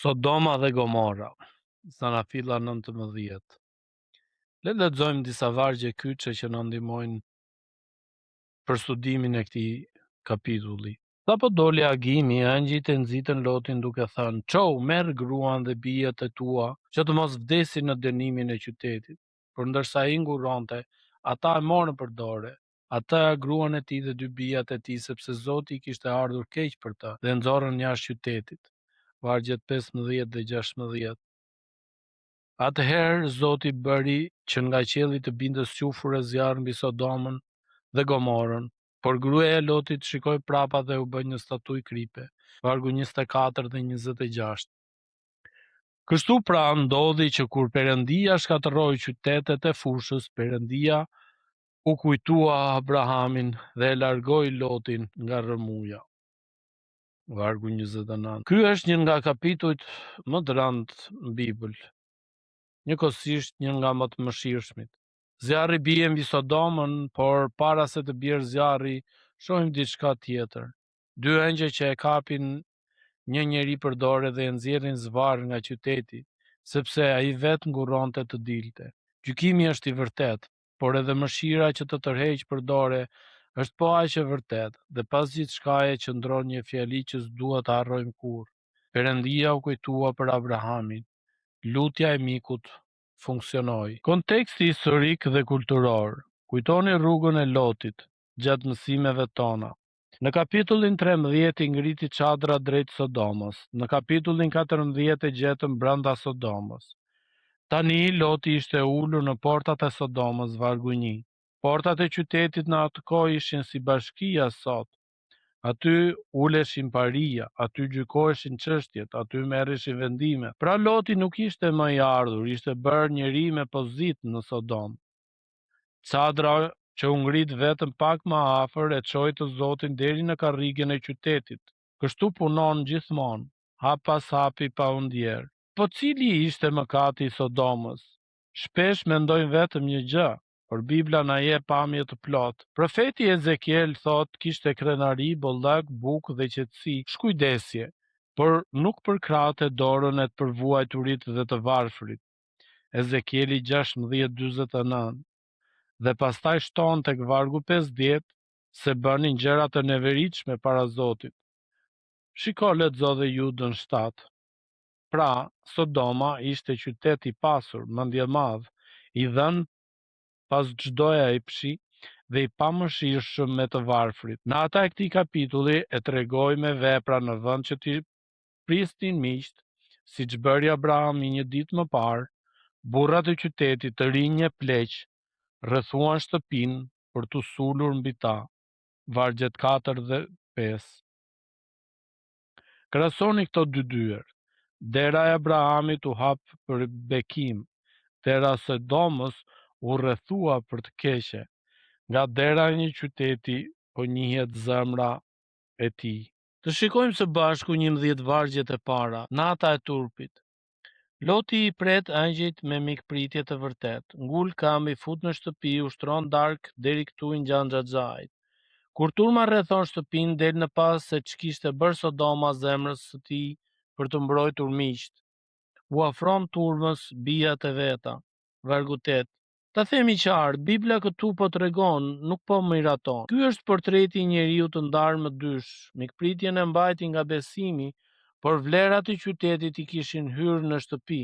Sodoma dhe Gomora, Zanafilla 19. Le të lexojmë disa vargje kyçe që na ndihmojnë për studimin e këtij kapitulli. Sapo doli agimi, angjëjt e nxitën Lotin duke thënë: "Çau, merr gruan dhe bijat e tua, që të mos vdesin në dënimin e qytetit." Por ndërsa ai nguronte, ata e morën për dorë, atë, gruan e tij dhe dy bijat e tij, sepse Zoti i kishte ardhur keq për të, dhe nxorën jashtë qytetit. Vargjet 15 dhe 16. Atëherë Zoti bëri që nga qielli të bindë qufur e zjarr mbi Sodomën dhe Gomorën, por gruaja e Lotit shikoi prapa dhe u bë një statuj kripe. Vargu 24 dhe 26. Kështu pra ndodhi që kur Perëndia shkatërroi qytetet e fushës, Perëndia u kujtua Abrahamin dhe e largoi Lotin nga rrëmuja. Vargu 29. Ky është një nga kapitujt më të rëndë në Bibël, njëkohësisht një nga më të mëshirshmit. Zjarri bie mbi Sodomën, por para se të bjerë zjarri, shohim diçka tjetër. Dy engjëj që e kapin një njeri për dorë dhe e nxjerrin zvarr nga qyteti, sepse ai vetë nguronte të dilte. Gjykimi është i vërtetë, por edhe mëshira që të tërheq për dorë është po aq e vërtetë, dhe pas gjithçkaje qëndron një fjali që s'duhet të harrojmë kurrë. Perëndia u kujtua për Abrahamin. Lutja e mikut funksionoi. Konteksti historik dhe kulturor. Kujtoni rrugën e Lotit gjatë mësimeve tona. Në kapitullin 13 i ngriti çadra drejt Sodomës. Në kapitullin 14 e gjetëm brenda Sodomës. Tani Loti ishte ulur në portat e Sodomës, vargu 1. Portat e qytetit në atë kohë ishin si bashkia sot. Aty uleshin paria, aty gjykoheshin çështjet, aty merreshin vendime. Pra Loti nuk ishte më i ardhur, ishte bërë njeri me pozitë në Sodom. Çadra që u ngrit vetëm pak më afër e çoi të Zotin deri në karrigen e qytetit. Kështu punon gjithmonë, hap pas hapi pa u ndjerë. Po cili ishte mëkati i Sodomës? Shpesh mendojnë vetëm një gjë, por Bibla na jep pamje të plotë. Profeti Ezekiel thot kishte krenari, bollak, bukë dhe qetësi, shkujdesje, por nuk përkrahte dorën e të përvuajturit dhe të varfrit. Ezekieli 16:49. Dhe pastaj shton tek vargu 50 se bënin gjëra të neveritshme para Zotit. Shiko, lexo dhe Judën 7. Pra, Sodoma ishte qytet i pasur, mendje madh, i dhënë pas çdoja epshi dhe i pamëshirshëm me të varfrit. Në ata e këtij kapitulli e tregoi me vepra në vend që t'i prisnin miqt, siç bëri Abrahami një ditë më parë, burrat e qytetit të rinj e pleq rrethuan shtëpinë për t'u sulur mbi ta. Vargjet 4 dhe 5. Krahasoni këto dy dyert. Dera e Abrahamit u hap për bekim, dera e Sodomës u rrethua për të keqe. Nga dera e një qyteti po njihet zemra e tij. Të shikojmë së bashku 11 vargjet e para, nata e turpit. Loti i pret angjëjt me mikpritje të vërtet. Ngul kam, i fut në shtëpi, ushtron dark deri këtu i ngjan xhaxhait. Kur turma rrethon shtëpinë, del në pas se ç'kishte bërë Sodoma zemrës së tij për të mbrojtur miqt. U afron turmës bijat e veta. Vargu 8. Ta themi qartë, Bibla këtu po tregon, nuk po miraton. Ky është portreti i njeriu të ndarë më dysh. Mikpritjen e mbajti nga besimi, por vlerat e qytetit i kishin hyrë në shtëpi.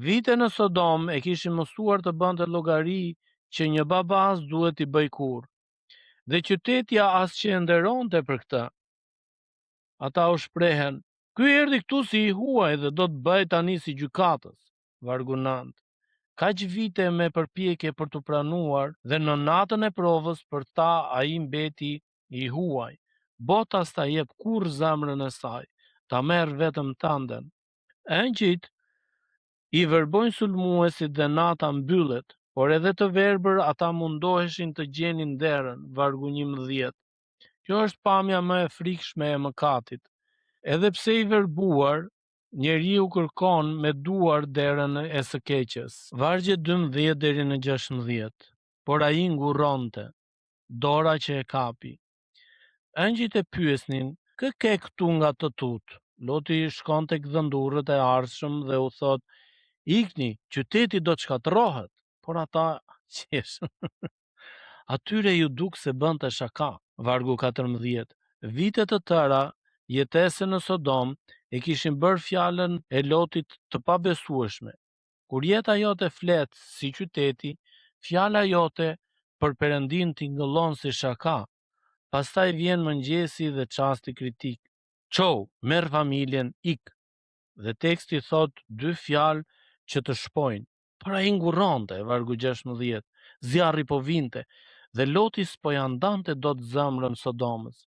Vite në Sodom e kishin mësuar të bënte llogari që një baba as duhet t'i bëj kurrë. Dhe qytetja as që e nderonte për këtë. Ata u shprehen, ky erdhi këtu si i huaj dhe do të bëj tani si gjykatës. Vargu 9. Kaq vite me përpjekje për të pranuar dhe në natën e provës për ta ai mbeti i huaj. Bota s'ta jep kurrë zemrën e saj, ta merr vetëm tënden. Angjëjt i verbojnë sulmuesit dhe nata mbyllet, por edhe të verbër ata mundoheshin të gjenin derën. Vargu 11. Kjo është pamja më e frikshme e mëkatit. Edhe pse i verbuar, njeriu kërkon me duar derën e së keqes. Vargje 12 deri në 16. Por ai ngurronte, dora që e kapi. Angjëjt e pyesnin, kë ke këtu nga të tut? Loti shkon tek dhëndurrët e ardhshëm dhe u thot: "Ikni, qyteti do të shkatërrohet." Por ata qeshën. Atyre ju duk se bënte shaka. Vargu 14. Vitet të tëra jetese në Sodom e kishin bërë fjalën e Lotit të pabesueshme. Kur jeta jote flet si qyteti, fjala jote për Perëndin tingëllon si shaka. Pastaj vjen mëngjesi dhe çasti kritik. Çou, merr familjen, ik. Dhe teksti thot dy fjalë që të shpojnë. Por ai ngurronte, vargu 16. Zjarri po vinte dhe Loti s'po ja ndante dot zemrën Sodomës.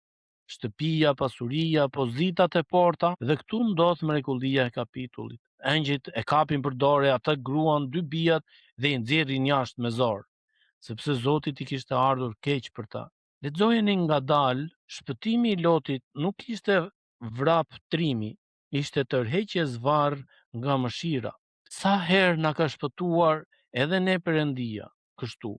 Shtëpia, pasuria, pozitat e porta, dhe këtu ndodh mrekullia e kapitullit. Engjëjt e kapin për dorë atë gruan, dy bijat dhe i nxjerrin jashtë me zor, sepse Zoti i kishte ardhur keq për ta. Lexojeni ngadalë, shpëtimi i Lotit nuk ishte vraptrimi, ishte tërheqje zvarr nga mëshira. Sa herë na ka shpëtuar edhe ne Perëndia, kështu,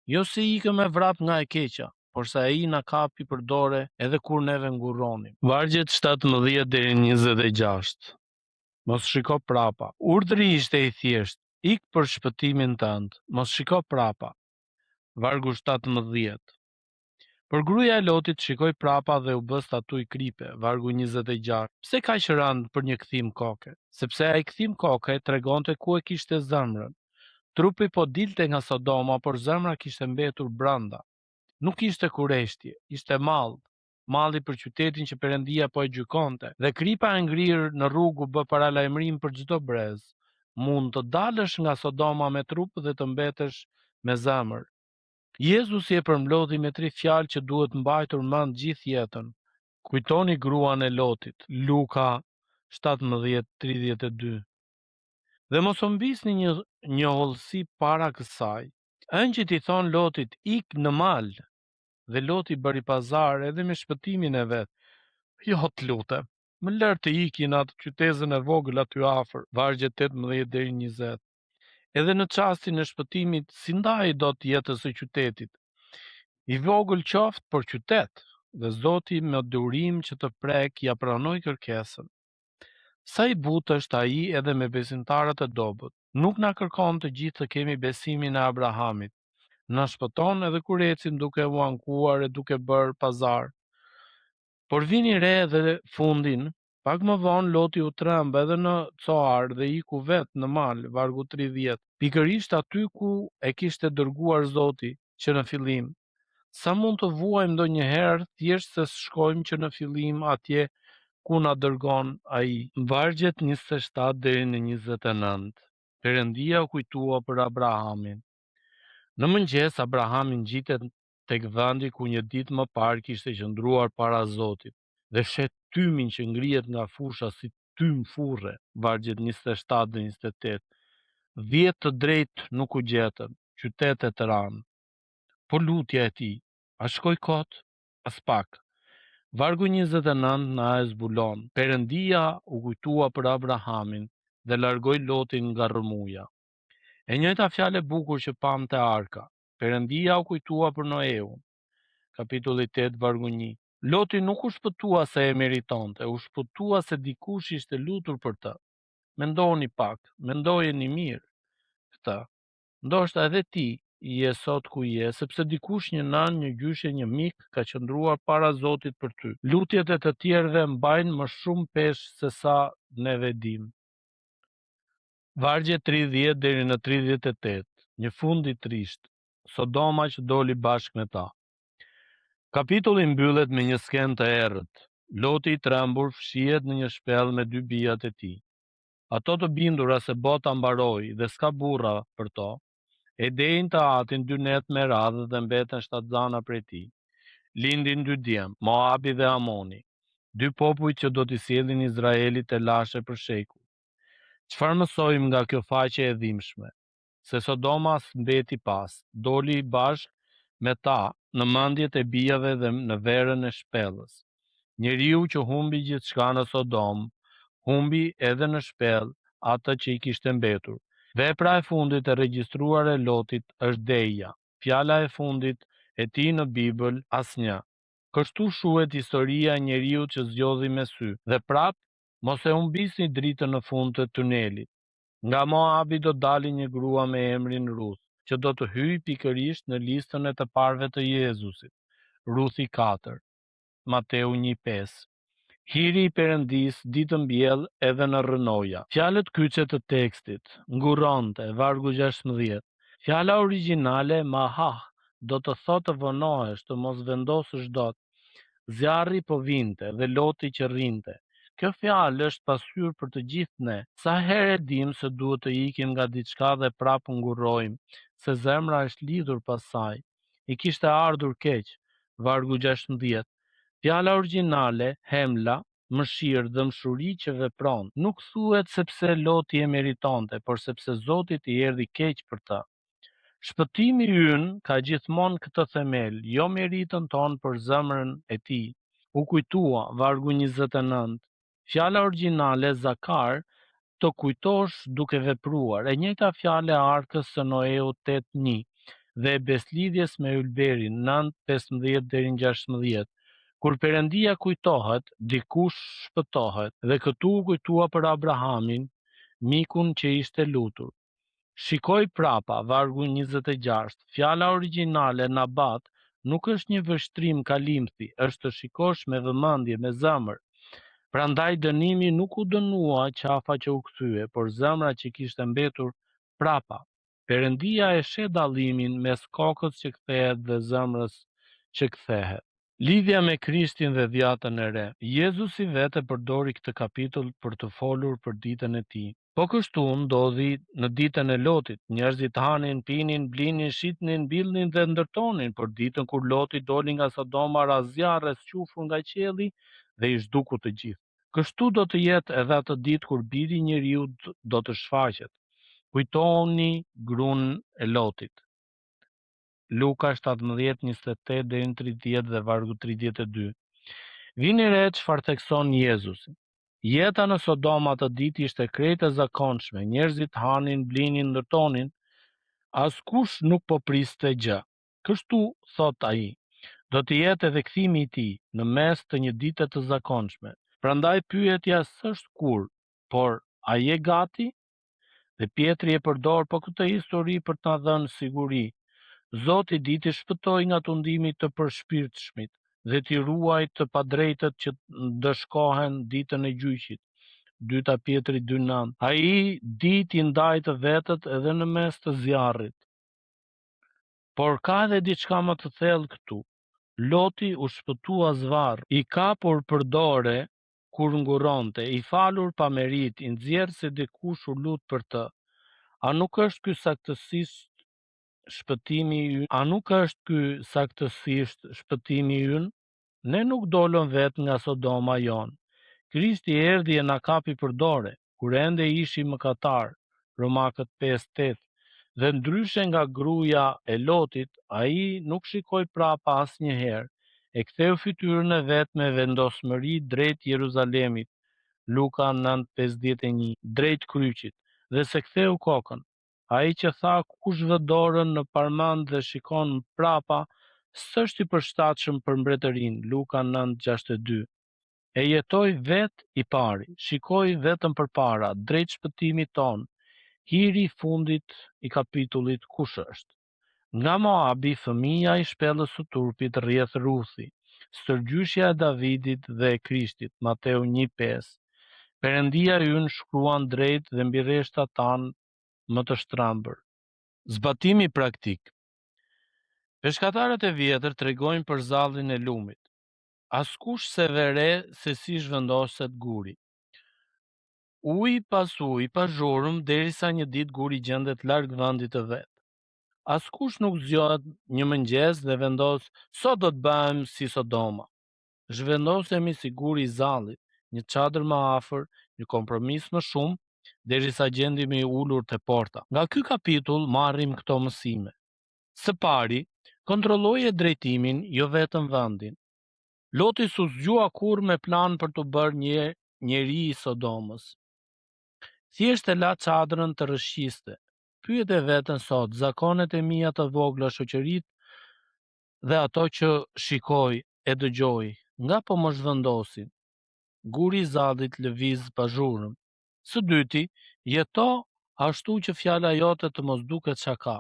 jo se ikëm me vrap nga e keqja, por sa ai na kapi për dore edhe kur neve ngurronim. Vargjet 17 deri në 26. Mos shiko prapa. Urdhri ishte i thjesht: ik për shpëtimin tënd, mos shiko prapa. Vargu 17. Por gruaja e Lotit shikoi prapa dhe u bë statuj kripe. Vargu 26. Pse kaq rënd për një kthim koke? Sepse ai kthim koke tregonte ku e kishte zemrën. Trupi po dilte nga Sodoma, por zemra kishte mbetur brenda. Nuk ishte kureshtje, ishte mall. Malli për qytetin që Perëndia po e gjykonte. Dhe kripa e ngrirë në rrugë u bë paralajmërim për çdo brez. Mund të dalësh nga Sodoma me trup dhe të mbetesh me zemër. Jezusi e përmblodhi me 3 fjalë që duhet mbajtur mend gjithë jetën. Kujtoni gruan e Lotit. Luka 17:32. Dhe mos u mbisni një njohullsi para kësaj. Ëngjëjt i thon Lotit: ik në mal. Dhe Loti bëri pazar edhe me shpëtimin e vet. Jo, të lutem, më lër të ikin atë qytetën e vogël aty afër. Vargje 18 deri 20. Edhe në çastin e shpëtimit, si ndahej dot jetës së qytetit? I vogël qoftë, por qytet, dhe Zoti me durim që të prek ja pranoi kërkesën. Sa i butë është ai edhe me besimtarët e dobët. Nuk na kërkon të gjithë të kemi besimin e Abrahamit. Na shpëton edhe kur ecim duke u ankuar e duke bërë pazar. Por vini re edhe fundin, pak më vonë Loti u tremb edhe në Coar dhe iku vet në mal, vargu 30, pikërisht aty ku e kishte dërguar Zoti që në fillim. Sa mund të vuajmë ndonjëherë thjesht se shkojmë që në fillim atje ku na dërgon ai. Vargjet 27 deri në 29. Perëndia u kujtua për Abrahamin. Në mëngjes Abrahami ngjitet tek vendi ku një ditë më parë kishte qëndruar para Zotit dhe shet tymin që ngrihet nga fusha si tym furre. Vargjet 27 dhe 28. 10 të drejtë nuk u gjetën, qytete të ranë. Po lutja e tij, a shkoi kot? As pak. Vargu 29 na e zbulon. Perëndia u kujtua për Abrahamin dhe largoi Lotin nga rrëmuja. E njëjta fjalë e bukur që pam te arka. Perëndia u kujtua për Noeun. Kapitulli 8, vargu 1. Loti nuk u shpëtua se e meritonte, u shpëtua se dikush ishte lutur për të. Mendoni pak, mendojeni mirë këtë. Ndoshta edhe ti je sot ku je, sepse dikush, një nan, një gjyshe, një mik, ka qëndruar para Zotit për ty. Lutjet e të tjerëve mbajnë më shumë peshë se sa neve dim. Vargje 30 deri në 38. Një fund i trisht. Sodoma që doli bashkë me ta. Kapitulli mbyllet me një skenë të errët. Loti i trembur fshihet në një shpellë me 2 bijat e tij. Ato të bindura se bota mbaroi dhe s'ka burra për to, e dejnë të atin 2 net me radhë dhe mbeten 7 zana prej tij. Lindin 2 djem, Moabi dhe Amoni, 2 popuj që do t'i sjellin Izraelit e lashe për shekuj. Çfarë mësojmë nga kjo faqe e dhimbshme? Se Sodoma mbeti pas, doli bashkë me ta në mendjet e bijave dhe në verën e shpellës. Njeriu që humbi gjithçka në Sodom, humbi edhe në shpellë atë që i kishte mbetur. Vepra e fundit e regjistruar e Lotit është deja. Fjala e fundit e tij në Bibël asnjë. Kështu shuhet historia e njeriu që zgjodhi me sy. Dhe prap Mos e humbisni dritën në fund të tunelit. Nga Moabi do dali një grua me emrin Ruth, që do të hyjë pikërisht në listën e të parëve të Jezusit. Ruthi 4, Mateu 1:5. Hiri i Perëndis ditën mbjell edhe në rrënoja. Fjalët kyçe të tekstit: nguronte, vargu 16. Fjala origjinale mahah do të thotë të vonohesh, të mos vendosësh dot. Zjarri po vinte dhe Loti që rrinte. Kjo fjalë është pasqyrë për të gjithë ne. Sa herë e dim se duhet të ikim nga diçka dhe prapë ngurojmë, se zemra është lidhur pas saj. I kishte ardhur keq. Vargu 16. Fjala origjinale, hemla, mëshirë, dëmshuri që vepron, nuk thuhet sepse Loti e meritonte, por sepse Zoti i erdhi keq për ta. Shpëtimi ynë ka gjithmonë këtë themel, jo meritën tonë për zemrën e tij. U kujtua, vargu 29. Fjala origjinale Zakar, të kujtosh duke vepruar, e njëjta fjalë e arkës së Noeu 8:1 dhe e beslidhjes me ylberin 9:15-16. Kur Perëndia kujtohet, dikush shpëtohet, dhe këtu u kujtua për Abrahamin, mikun që ishte lutur. Shikoj prapa, vargu 26. Fjala origjinale Nabat nuk është një vështrim kalimthi, është të shikosh me vëmendje, me zemër. Prandaj dënimi nuk u dënua qafa që u kthye, por zemra që kishte mbetur prapa. Perëndia e sheh dallimin mes kokës që kthehet dhe zemrës që kthehet. Lidhja me Krishtin dhe dhjatën e re. Jezusi vetë përdori këtë kapitull për të folur për ditën e tij. Po kështu ndodhi në ditën e Lotit. Njerëzit hanin, pinin, blinin, shitnin, mbillnin dhe ndërtonin, por ditën kur Loti doli nga Sodoma ra zjarr e squfur nga qielli dhe i zhduku të gjithë. Kështu do të jetë edhe atë ditë kur Biri i Njeriut do të shfaqet. Kujtoni gruan e Lotit. Luka 17:28-30 dhe vargu 32. Vini re çfarë thekson Jezusi. Jeta në Sodoma atë ditë ishte krejt e zakonshme, njerëzit hanin, blinin, ndërtonin, askush nuk po priste gjë. Kështu thot ai, do të jetë edhe kthimi i tij në mes të një dite të zakonshme. Prandaj pyetja s'është kur, por a je gati? Dhe Pietri e përdor po këtë histori për të na dhënë siguri. Zoti di t'i shpëtoj nga tundimi të përshpirtshmit dhe t'i ruaj të padrejtët që dëshkohen ditën e gjyqit. 2 Pietri 2:9. Ai di t'i ndaj të vetët edhe në mes të zjarrit. Por ka edhe diçka më të thellë këtu. Loti u shpëtua zvarr, i kapur për dore kur nguronte, i falur pa merit, i nxjerrë se dikush u lut për të. A nuk është ky saktësisht shpëtimi ynë? Ne nuk dolëm vetë nga Sodoma jon. Krishti erdhi e na kapi për dore, kur ende ishim mëkatar, Romakët 5:8, dhe ndryshe nga gruaja e Lotit, ai nuk shikoi prapa asnjëherë, e ktheu fytyrën e vet me vendosmëri drejt Jeruzalemit, Luka 9:51, drejt kryqit, dhe se ktheu kokën. Ai që tha kush vë dorën në parmand dhe shikon prapa, s'është i përshtatshëm për mbretërinë, Luka 9:62. E jetoi vet i pari, shikoi vetëm përpara, drejt shpëtimit ton. Hiri i fundit i kapitullit kush është? Nga Moabi, fëmia i shpellës së turpit rrjedh Ruthi, stërgjyshja e Davidit dhe e Krishtit, Mateu 1:5. Perëndia ynë shkruan drejt dhe mbi rreshtat tanë më të shtrambër. Zbatimi praktik. Peshkatarët e vjetër tregojnë për zallin e lumit. Askush se vere se si zhvendoset guri. Uj pas zhurmë derisa një ditë guri gjendet larg vendit të vet. Askush nuk zgjohet një mëngjes dhe vendos sot do të bëhem si Sodoma. Zhvendosemi si guri i zallit, një çadër më afër, një kompromis më shumë, derisa gjendemi ulur te porta. Nga ky kapitull marrim këto mësime. Së pari, kontrolloje drejtimin, jo vetëm vendin. Loti s'u zgjua kurrë me plan për të bërë një njeri i Sodomës. Thjesht e la çadrën të rrëshqiste. Pyet e veten sot, zakonet e mia të vogla, shoqëritë dhe ato që shikoj e dëgjoj, nga po më zhvendosin? guri i Zadit lëviz pa zhurmë. Së dyti, jeto ashtu që fjala jote të mos duket çaka.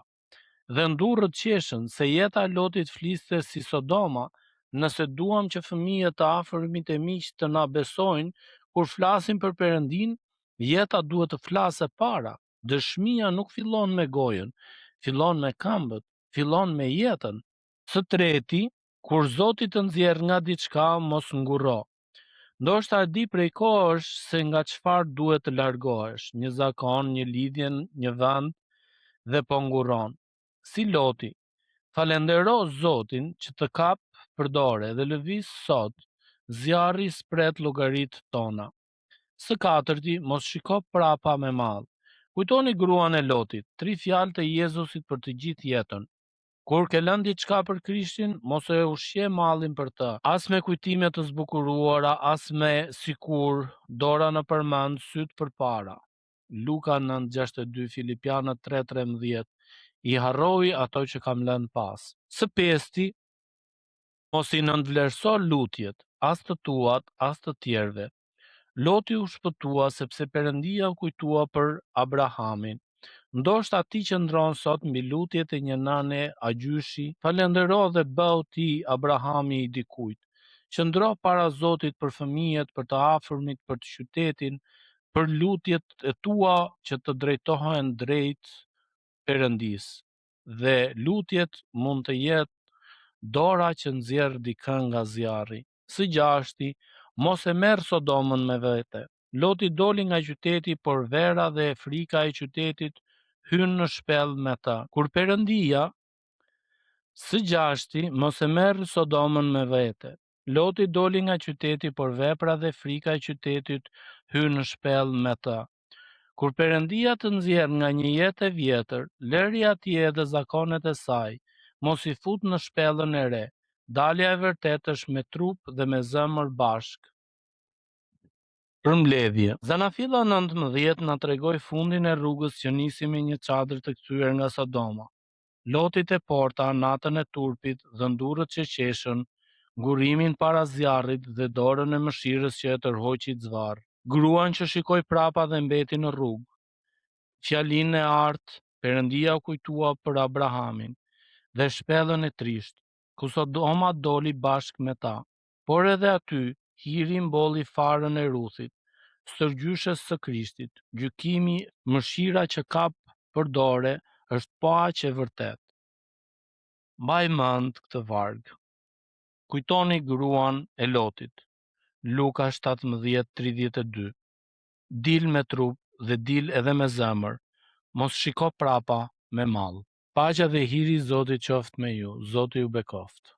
Dhe ndurrët qeshën se jeta e Lotit fliste si Sodoma, nëse duam që fëmijët të afërmit e miq të na besojnë kur flasin për Perëndin, jeta duhet të flasë para. Dëshmia nuk fillon me gojën, fillon me këmbët, fillon me jetën. Së treti, kur Zoti të nxjerr nga diçka, mos ngurro. Ndoshta e di prej kohësh se nga çfarë duhet të largohesh, një zakon, një lidhje, një vend, dhe po ngurron. Si Loti, falendero Zotin që të kap për dore dhe lëviz sot, zjarri spret llogaritë tona. Së katërti, mos shiko prapa me mall. Kujtoni gruan e Lotit, 3 fjalë të Jezusit për të gjithë jetën. Kur ke lënë diçka për Krishtin, mos e ushqe mallin për të, as me kujtime të zbukuruara, as me sikur, dora në përmend, syt përpara. Luka 9:62, Filipianët 3:13, i harroi ato që kam lënë pas. Së pesti, mos i nënvlerëso lutjet, as të tuat, as të tjerëve. Loti u shpëtua sepse Perëndia u kujtua për Abrahamin. Ndoshta ti që ndron sot mbi lutjet e një nane agjyshi, falendero dhe bëu ti Abrahami i dikujt. Qëndro para Zotit për fëmijët, për të afërmit, për të qytetin, për lutjet e tua që të drejtohen drejt Perëndisë. Dhe lutjet mund të jetë dora që nxjerr dikën nga zjarri. Së gjashti, mos e merr Sodomën me vete. Loti doli nga qyteti, por vera dhe frika e qytetit hynë në shpellë me ta. Kur Perëndia, së gjashti, mos e merr Sodomën me vete. Loti doli nga qyteti, por vepra dhe frika e qytetit hynë në shpellë me ta. Kur Perëndia të nxjerr nga një jetë e vjetër, lëri atje edhe zakonet e saj, mos i fut në shpellën e re. Dalja e vërtetë është me trup dhe me zemër bashk. Përmbledhje. Zanafilla 19 na tregoi fundin e rrugës që nisi me një çadër të kthyer nga Sodoma. Lotit e porta, natën e turpit dhe ndurrët që qeshën, ngurimin para zjarrit dhe dorën e mëshirës që e tërhoqi zvarr. Gruan që shikoi prapa dhe mbeti në rrugë. Fjalinë e artë, Perëndia u kujtua për Abrahamin dhe shpellën e trisht, ku Sodoma doli bashk me ta. Por edhe aty, hiri mbolli farën e Ruthit, stërgjyshes së Krishtit. Gjykimi, mëshira që kap për dore, është po aq e vërtet. Mbaj mend këtë varg. Kujtoni gruan e Lotit. Luka 17:32. Dil me trup dhe dil edhe me zemër. Mos shiko prapa me mall. Paqja dhe hiri i Zotit qoftë me ju. Zoti ju bekoft.